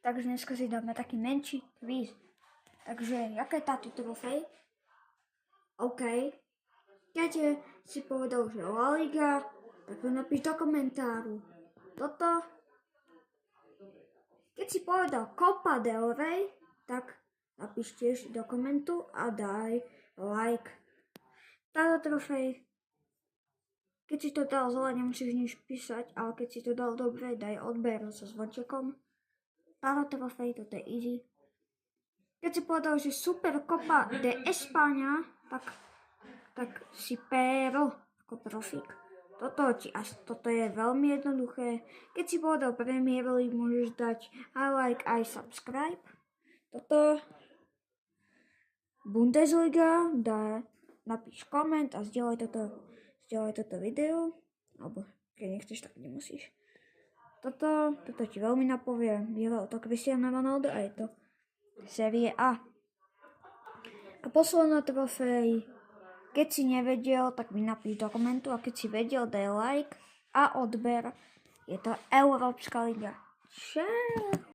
Takže dneska si dáme taký menší kvíz. Takže, jaká je táto trofej? OK. Keď si povedal, že La Liga, tak to napíš do komentáru. Toto. Keď si povedal Copa del Rey, tak napíš tiež do komentu a daj like. Táto trofej, keď si to dal zle, nemusíš nič písať, ale keď si to dal dobre, daj odber so zvončekom. Táto trofej, toto je easy. Keď si povedal, že Super Copa de España, tak si pero ako profík. Toto je veľmi jednoduché. Keď si povedal Premier League, môžeš dať I like, I subscribe. Toto Bundesliga, napíš koment a zdieľaj toto video. Alebo keď nechceš, tak nemusíš. Toto ti veľmi napovie. Bieral to Cristiano Ronaldo a je to Série A. A posledná trofej. Keď si nevedel, tak mi napíš do komentu a keď si vedel, daj like a odber. Je to Európska liga. Čau.